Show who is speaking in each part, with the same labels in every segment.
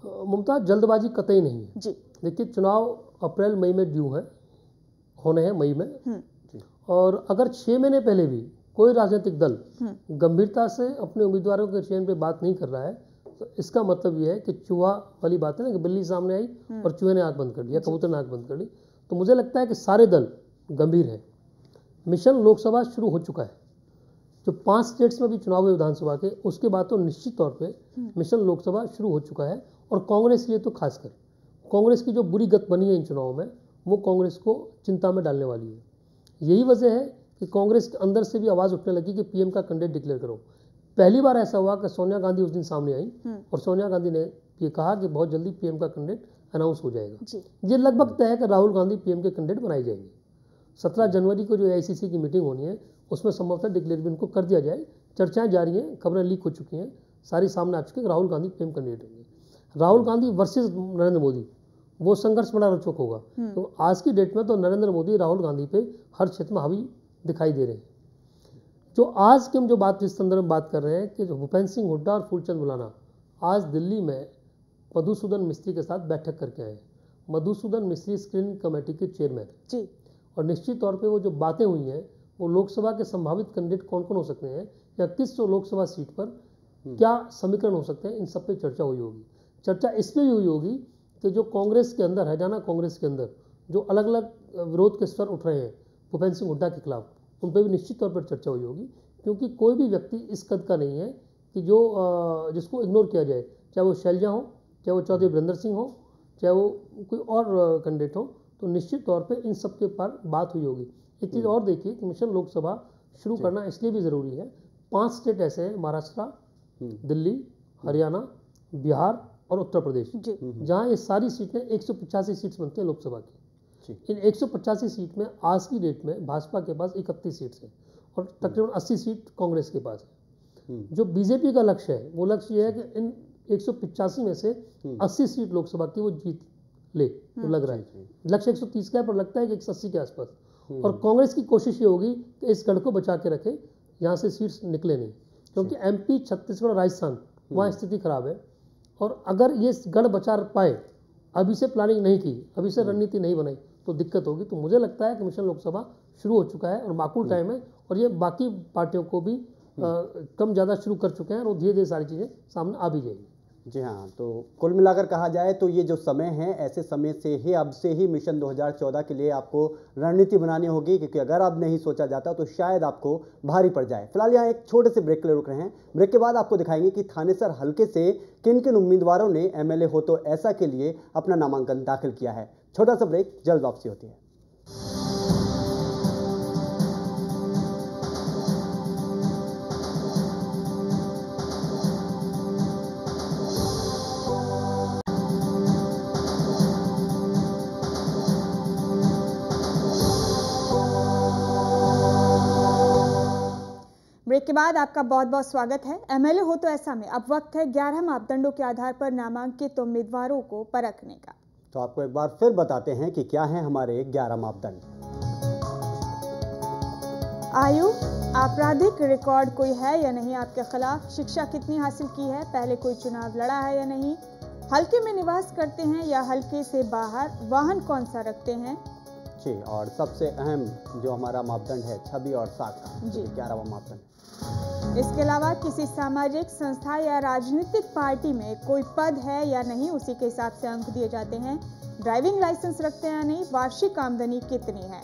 Speaker 1: मुमताज, जल्दबाजी कतई नहीं है
Speaker 2: जी।
Speaker 1: देखिए, चुनाव अप्रैल मई में ड्यू है, होने हैं मई में, और अगर 6 महीने पहले भी कोई राजनीतिक दल गंभीरता से अपने उम्मीदवारों के चयन पे बात नहीं कर रहा है, तो इसका मतलब यह है कि चूहा वाली बात है ना, कि बिल्ली सामने आई और चूहे ने आंख बंद कर लिया, कबूतर ने आंख बंद कर ली। तो मुझे लगता है कि सारे दल गंभीर हैं। मिशन लोकसभा शुरू हो चुका है, जो 5 स्टेट्स में भी चुनाव हुए विधानसभा के, उसके बाद तो निश्चित तौर पे मिशन लोकसभा शुरू हो चुका है। और कांग्रेस के लिए तो खासकर, कांग्रेस की जो बुरी गत बनी है इन चुनावों में, वो कांग्रेस को चिंता में डालने वाली है। यही वजह है कि कांग्रेस के अंदर से भी आवाज़ उठने लगी कि पीएम का कैंडिडेट डिक्लेयर करो। पहली बार ऐसा हुआ कि सोनिया गांधी उस दिन सामने आई और सोनिया गांधी ने ये कहा कि बहुत जल्दी पीएम का कैंडिडेट अनाउंस हो जाएगा। ये लगभग तय है कि राहुल गांधी पीएम के कैंडिडेट बनाए जाएंगे। 17 जनवरी को जो एआईसीसी की मीटिंग होनी है, उसमें संभवतः डिक्लेयर भी उनको कर दिया जाए। चर्चाएं जारी हैं, खबरें लीक हो चुकी हैं, सारी सामने आ चुकी है। राहुल गांधी पीएम कैंडिडेट होंगे। राहुल गांधी वर्सेस नरेंद्र मोदी, वो संघर्ष बड़ा रोचक होगा। तो आज की डेट में तो नरेंद्र मोदी राहुल गांधी पे हर क्षेत्र में हावी दिखाई दे रहे हैं। जो आज के हम जो बात इस संदर्भ में बात कर रहे हैं कि जो भूपेंद्र सिंह हुड्डा और फूलचंद बुलाना आज दिल्ली में मधुसूदन मिस्त्री के साथ बैठक करके आए। मधुसूदन मिस्त्री स्क्रीनिंग कमेटी के चेयरमैन जी, और निश्चित तौर पे वो जो बातें हुई हैं, वो लोकसभा के संभावित कैंडिडेट कौन कौन हो सकते हैं या किस लोकसभा सीट पर क्या समीकरण हो सकते हैं, इन सब पे चर्चा हुई होगी। चर्चा इसमें भी हुई होगी कि जो कांग्रेस के अंदर, हरियाणा कांग्रेस के अंदर जो अलग अलग विरोध के स्वर उठ रहे हैं भूपेंद्र सिंह हुड्डा के खिलाफ, उन पर भी निश्चित तौर पर चर्चा हुई होगी। क्योंकि कोई भी व्यक्ति इस कद का नहीं है कि जो जिसको इग्नोर किया जाए, चाहे वो शैलजा हो, चाहे वो चौधरी वीरेंद्र सिंह हो, चाहे वो कोई और कैंडिडेट हो। तो निश्चित तौर पे इन सब के ऊपर बात हुई होगी। एक चीज़ और देखिए कि मिशन लोकसभा शुरू करना इसलिए भी ज़रूरी है, 5 स्टेट ऐसे हैं, महाराष्ट्र, दिल्ली, हरियाणा, बिहार और उत्तर प्रदेश, जहाँ ये सारी सीटें 185 सीट्स बनती हैं लोकसभा की। इन 185 सीट में आज की डेट में भाजपा के पास 31 सीट्स हैं और तकरीबन 80 सीट कांग्रेस के पास है। जो बीजेपी का लक्ष्य है, वो लक्ष्य ये है कि इन 185 में से 80 सीट लोकसभा की वो जीत ले, तो लग रहा है। लक्ष्य 130 का है, पर लगता है कि 180 के आसपास। और कांग्रेस की कोशिश ये होगी कि इस गढ़ को बचा के रखे, यहाँ से सीट्स निकले नहीं, क्योंकि एमपी, छत्तीसगढ़, राजस्थान, वहाँ स्थिति खराब है। और अगर ये गढ़ बचा पाए, अभी से प्लानिंग नहीं की, अभी से रणनीति नहीं बनाई, तो दिक्कत होगी। तो मुझे लगता है कि मिशन लोकसभा शुरू हो चुका है और माकूल टाइम है, और ये बाकी पार्टियों को भी कम ज़्यादा शुरू कर चुके हैं, और धीरे धीरे सारी चीज़ें सामने आ भी जाएंगी।
Speaker 3: जी हाँ, तो कुल मिलाकर कहा जाए तो ये जो समय है, ऐसे समय से ही अब से ही मिशन 2014 के लिए आपको रणनीति बनानी होगी, क्योंकि अगर अब नहीं सोचा जाता तो शायद आपको भारी पड़ जाए। फिलहाल यहाँ एक छोटे से ब्रेक के लिए रुक रहे हैं। ब्रेक के बाद आपको दिखाएंगे कि थानेसर हल्के से किन किन उम्मीदवारों ने एमएलए हो तो ऐसा के लिए अपना नामांकन दाखिल किया है। छोटा सा ब्रेक, जल्द वापसी होती है।
Speaker 2: ब्रेक के बाद आपका बहुत बहुत स्वागत है। एमएलए हो तो ऐसा में अब वक्त है 11 मापदंडों के आधार पर नामांकित उम्मीदवारों को परखने का।
Speaker 3: तो आपको एक बार फिर बताते हैं कि क्या हैं हमारे 11 मापदंड।
Speaker 2: आयु, आपराधिक रिकॉर्ड कोई है या नहीं आपके खिलाफ, शिक्षा कितनी हासिल की है, पहले कोई चुनाव लड़ा है या नहीं, हल्के में निवास करते हैं या हल्के से बाहर, वाहन कौन सा रखते हैं
Speaker 3: जी, और सबसे अहम जो हमारा मापदंड है छवि और साख जी, 11वां मापदंड।
Speaker 2: इसके अलावा किसी सामाजिक संस्था या राजनीतिक पार्टी में कोई पद है या नहीं, उसी के हिसाब से अंक दिए जाते हैं। ड्राइविंग लाइसेंस रखते हैं या नहीं, वार्षिक आमदनी कितनी है।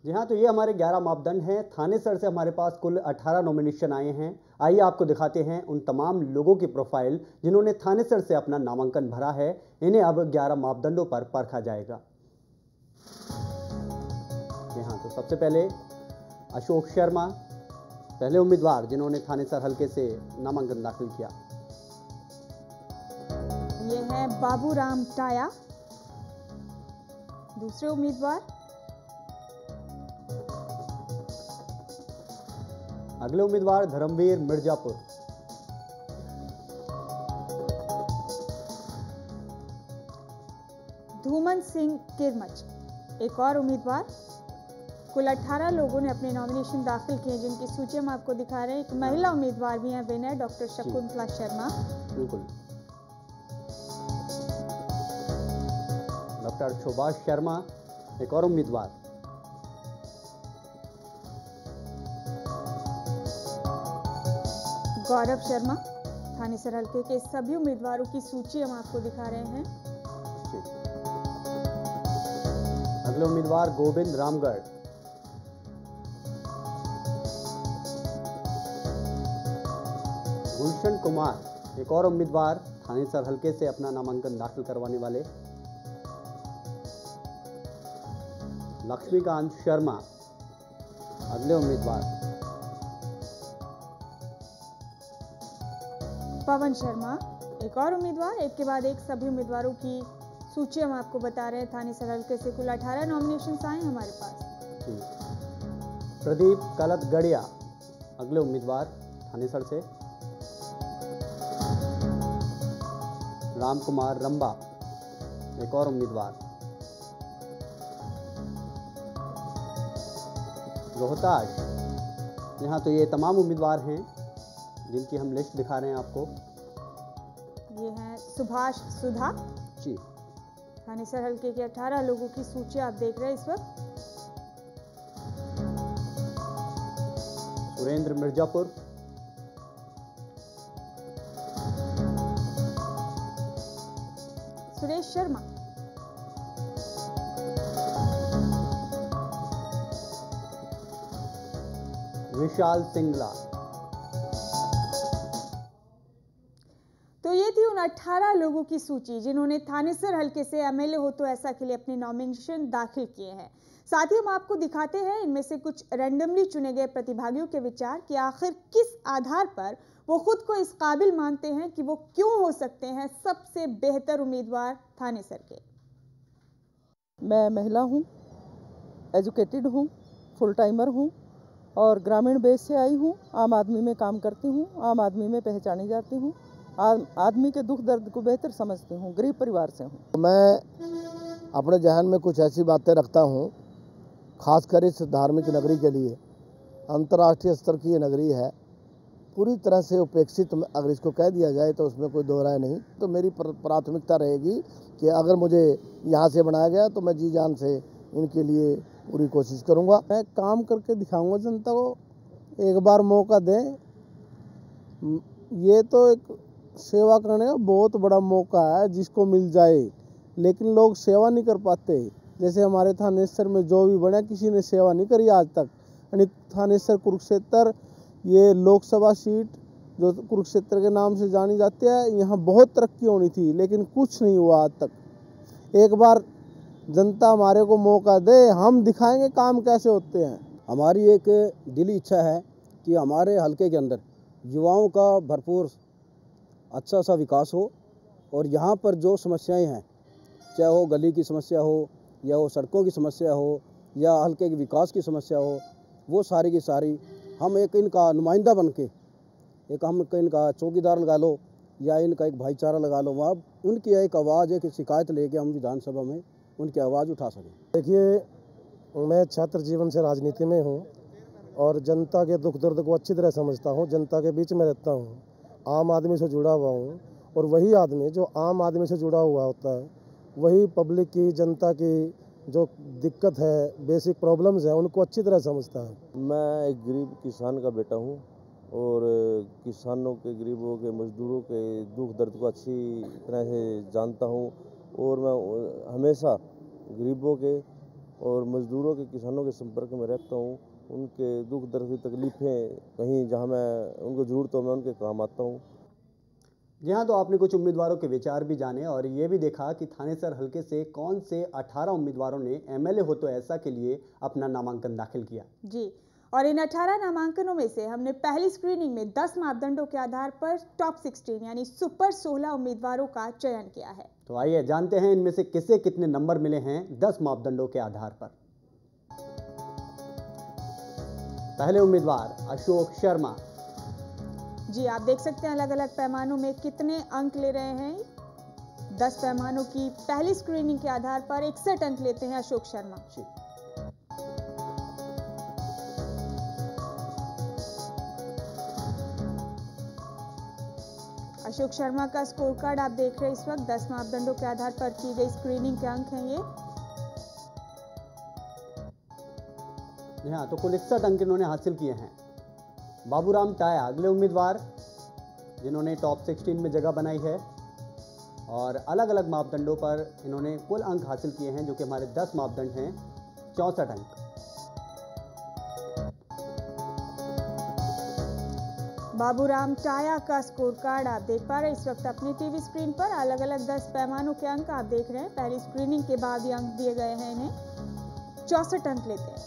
Speaker 3: जी हाँ, तो ये हमारे 11 मापदंड हैं। थानेसर से हमारे पास कुल 18 नॉमिनेशन आए हैं। आइए आपको दिखाते हैं उन तमाम लोगों की प्रोफाइल जिन्होंने थानेसर से अपना नामांकन भरा है। इन्हें अब 11 मापदंडों पर परखा जाएगा। जी हाँ, तो सबसे पहले अशोक शर्मा, पहले उम्मीदवार जिन्होंने थानेसर हल्के से नामांकन दाखिल किया।
Speaker 2: ये है बाबूराम टाया। दूसरे उम्मीदवार,
Speaker 3: अगले उम्मीदवार धर्मवीर मिर्जापुर।
Speaker 2: धूमन सिंह किरमच। एक और उम्मीदवार कुल 18 लोगों ने अपने नॉमिनेशन दाखिल किए, जिनकी सूची हम आपको दिखा रहे हैं। एक महिला उम्मीदवार भी हैं, विनय डॉक्टर शकुंतला शर्मा।
Speaker 3: बिल्कुल, डॉक्टर सुभाष शर्मा एक और उम्मीदवार।
Speaker 2: गौरव शर्मा। थानेसर हल्के के सभी उम्मीदवारों की सूची हम आपको दिखा रहे हैं।
Speaker 3: अगले उम्मीदवार गोविंद रामगढ़। गुलशन कुमार एक और उम्मीदवार थानेसर हल्के से अपना नामांकन दाखिल करवाने वाले। लक्ष्मीकांत शर्मा अगले उम्मीदवार।
Speaker 2: पवन शर्मा एक और उम्मीदवार। एक के बाद एक सभी उम्मीदवारों की सूची हम आपको बता रहे हैं। थानेसर हल्के से कुल 18 नॉमिनेशंस आए हमारे पास।
Speaker 3: प्रदीप कलतगढ़िया अगले उम्मीदवार थानेसर से। राम कुमार रंबा एक और उम्मीदवार। रोहतास, यहाँ तो ये तमाम उम्मीदवार हैं जिनकी हम लिस्ट दिखा रहे हैं आपको।
Speaker 2: ये हैं सुभाष सुधा
Speaker 3: जी।
Speaker 2: थानेसर हल्के के 18 लोगों की सूची आप देख रहे हैं इस वक्त।
Speaker 3: सुरेंद्र मिर्जापुर।
Speaker 2: सुरेश शर्मा।
Speaker 3: विशाल सिंगला।
Speaker 2: तो ये थी उन 18 लोगों की सूची जिन्होंने थानेसर हल्के से एमएलए हो तो ऐसा के लिए अपने नॉमिनेशन दाखिल किए हैं। साथ ही हम आपको दिखाते हैं इनमें से कुछ रैंडमली चुने गए प्रतिभागियों के विचार कि आखिर किस आधार पर वो खुद को इस काबिल मानते हैं कि वो क्यों हो सकते हैं सबसे बेहतर उम्मीदवार थानेसर के।
Speaker 4: मैं महिला हूँ, एजुकेटेड हूँ, फुल टाइमर हूँ और ग्रामीण बेस से आई हूँ। आम आदमी में काम करती हूँ, आम आदमी में पहचानी जाती हूँ, आदमी के दुख दर्द को बेहतर समझती हूँ, गरीब परिवार से हूँ।
Speaker 5: मैं अपने जहन में कुछ ऐसी बातें रखता हूँ, खासकर इस धार्मिक नगरी के लिए। अंतर्राष्ट्रीय स्तर की ये नगरी है, पूरी तरह से उपेक्षित अगर इसको कह दिया जाए तो उसमें कोई दो राय नहीं। तो मेरी प्राथमिकता रहेगी कि अगर मुझे यहाँ से बनाया गया तो मैं जी जान से इनके लिए पूरी कोशिश करूँगा।
Speaker 6: मैं काम करके दिखाऊंगा जनता को, एक बार मौका दें। ये तो एक सेवा करने का बहुत बड़ा मौका है जिसको मिल जाए, लेकिन लोग सेवा नहीं कर पाते। जैसे हमारे थानेसर में जो भी बना किसी ने सेवा नहीं करी आज तक। यानी थानेसर कुरुक्षेत्र ये लोकसभा सीट जो कुरुक्षेत्र के नाम से जानी जाती है, यहाँ बहुत तरक्की होनी थी लेकिन कुछ नहीं हुआ आज तक। एक बार जनता हमारे को मौका दे, हम दिखाएंगे काम कैसे होते हैं।
Speaker 7: हमारी एक दिली इच्छा है कि हमारे हलके के अंदर युवाओं का भरपूर अच्छा सा विकास हो और यहाँ पर जो समस्याएं हैं, चाहे वो गली की समस्या हो या वो सड़कों की समस्या हो या हलके के विकास की समस्या हो, वो सारी की सारी हम एक इनका नुमाइंदा बन के एक हम इनका चौकीदार लगा लो या इनका एक भाईचारा लगा लो, वहाँ उनकी एक आवाज़ एक शिकायत लेके हम विधानसभा में उनकी आवाज़ उठा सकें।
Speaker 5: देखिए, मैं छात्र जीवन से राजनीति में हूँ और जनता के दुख दर्द को अच्छी तरह समझता हूँ, जनता के बीच में रहता हूँ, आम आदमी से जुड़ा हुआ हूँ। और वही आदमी जो आम आदमी से जुड़ा हुआ होता है वही पब्लिक की, जनता की जो दिक्कत है, बेसिक प्रॉब्लम्स हैं, उनको अच्छी तरह समझता है।
Speaker 8: मैं एक गरीब किसान का बेटा हूँ और किसानों के, गरीबों के, मजदूरों के दुख दर्द को अच्छी तरह से जानता हूँ और मैं हमेशा गरीबों के और मजदूरों के, किसानों के संपर्क में रहता हूँ। उनके दुख दर्द की तकलीफ़ें कहीं जहाँ मैं उनको ज़रूरत हो मैं उनके काम आता हूँ।
Speaker 3: जी हाँ, तो आपने कुछ उम्मीदवारों के विचार भी जाने और ये भी देखा कि थानेसर हल्के से कौन से 18 उम्मीदवारों ने एमएलए हो तो ऐसा के लिए अपना नामांकन दाखिल किया।
Speaker 2: जी, और इन 18 नामांकनों में से हमने पहली स्क्रीनिंग में 10 मापदंडों के आधार पर टॉप 16 यानी सुपर 16 उम्मीदवारों का चयन किया है।
Speaker 3: तो आइए जानते हैं इनमें से किसे कितने नंबर मिले हैं 10 मापदंडों के आधार पर। पहले उम्मीदवार अशोक शर्मा।
Speaker 2: जी, आप देख सकते हैं अलग अलग पैमानों में कितने अंक ले रहे हैं। 10 पैमानों की पहली स्क्रीनिंग के आधार पर 61 अंक लेते हैं अशोक शर्मा। अशोक शर्मा का स्कोर कार्ड आप देख रहे हैं इस वक्त 10 मापदंडों के आधार पर की गई स्क्रीनिंग के अंक हैं ये।
Speaker 3: हाँ, तो कुल 61 अंक इन्होंने हासिल किए हैं। बाबूराम टाया अगले उम्मीदवार जिन्होंने टॉप 16 में जगह बनाई है और अलग अलग मापदंडों पर इन्होंने कुल अंक हासिल किए हैं, जो कि हमारे 10 मापदंड हैं, 64 अंक।
Speaker 2: बाबूराम टाया का स्कोर कार्ड आप देख पा रहे हैं इस वक्त अपनी टीवी स्क्रीन पर। अलग अलग 10 पैमानों के अंक आप देख रहे हैं। पहली स्क्रीनिंग के बाद ये अंक दिए गए हैं इन्हें। 64 अंक लेते हैं।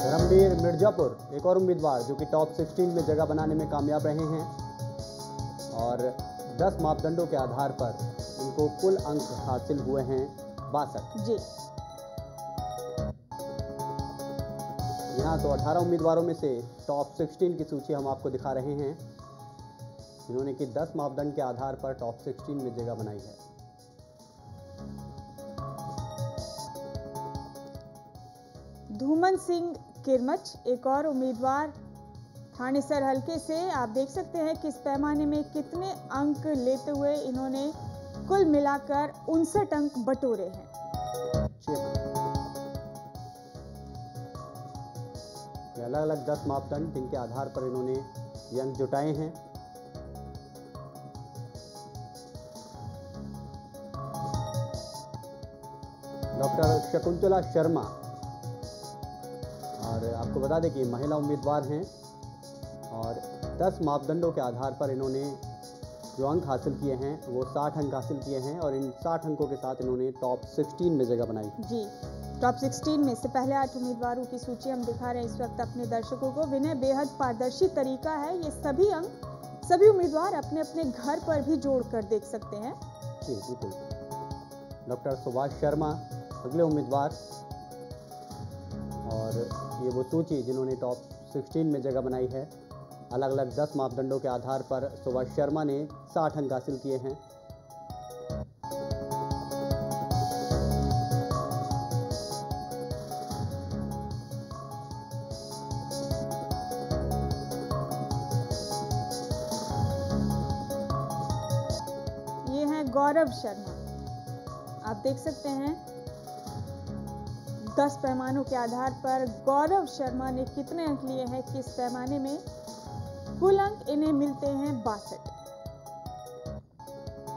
Speaker 3: धर्मवीर मिर्जापुर एक और उम्मीदवार जो कि टॉप 16 में जगह बनाने में कामयाब रहे हैं और 10 मापदंडों के आधार पर इनको कुल अंक हासिल हुए हैं 62
Speaker 2: जी।
Speaker 3: यहाँ तो 18 उम्मीदवारों में से टॉप 16 की सूची हम आपको दिखा रहे हैं, जिन्होंने कि 10 मापदंड के आधार पर टॉप 16 में जगह बनाई है।
Speaker 2: धूमन सिंह किरमच एक और उम्मीदवार थानेसर हलके से। आप देख सकते हैं किस पैमाने में कितने अंक लेते हुए इन्होंने कुल मिलाकर 59 अंक बटोरे हैं।
Speaker 3: अलग अलग 10 मापदंड जिनके आधार पर इन्होंने ये अंक जुटाए हैं। डॉक्टर शकुंतला शर्मा, और आपको बता दें कि महिला उम्मीदवार हैं और 10 मापदंडों के आधार पर इन्होंने जो अंक हासिल किए हैं वो 60 अंक हासिल किए हैं और इन 60 अंकों के साथ इन्होंने टॉप 16 में जगह बनाई
Speaker 2: जी। टॉप 16 में से पहले 8 उम्मीदवारों की सूची हम दिखा रहे हैं इस वक्त अपने दर्शकों को। विनय बेहद पारदर्शी तरीका है। ये सभी अंक सभी उम्मीदवार अपने अपने घर पर भी जोड़ कर देख सकते हैं।
Speaker 3: जी बिल्कुल। डॉक्टर सुभाष शर्मा अगले उम्मीदवार, और ये वो सूची जिन्होंने टॉप 16 में जगह बनाई है। अलग अलग 10 मापदंडों के आधार पर सुभाष शर्मा ने 60 अंक हासिल किए हैं।
Speaker 2: ये हैं गौरव शर्मा। आप देख सकते हैं 10 पैमानों के आधार पर गौरव शर्मा ने कितने अंक लिए हैं, किस पैमाने में। कुल अंक इन्हें मिलते हैं 62।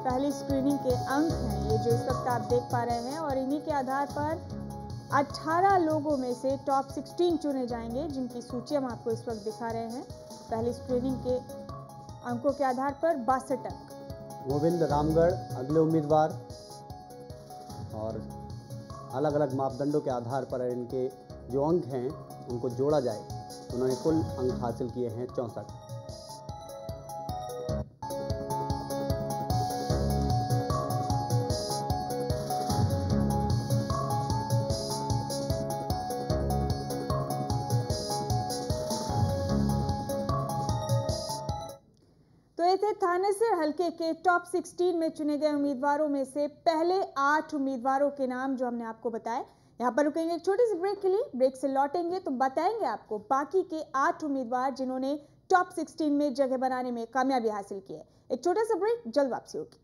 Speaker 2: पहली स्क्रीनिंग के अंक हैं ये जो इस वक्त आप देख पा रहे हैं और इन्हीं के आधार पर 18 लोगों में से टॉप 16 चुने जाएंगे, जिनकी सूची हम आपको इस वक्त दिखा रहे हैं। पहली स्क्रीनिंग के अंकों के आधार पर 62 अंक।
Speaker 3: गोविंद रामगढ़ अगले उम्मीदवार, और अलग अलग मापदंडों के आधार पर इनके जो अंक हैं उनको जोड़ा जाए तो उन्होंने कुल अंक हासिल किए हैं 64।
Speaker 2: तो ये थे थानेसर हलके के टॉप 16 में चुने गए उम्मीदवारों में से पहले 8 उम्मीदवारों के नाम जो हमने आपको बताए। यहाँ पर रुकेंगे एक छोटी सी ब्रेक के लिए। ब्रेक से लौटेंगे तो बताएंगे आपको बाकी के 8 उम्मीदवार जिन्होंने टॉप 16 में जगह बनाने में कामयाबी हासिल की है। एक छोटा सा ब्रेक, जल्द वापसी होगी।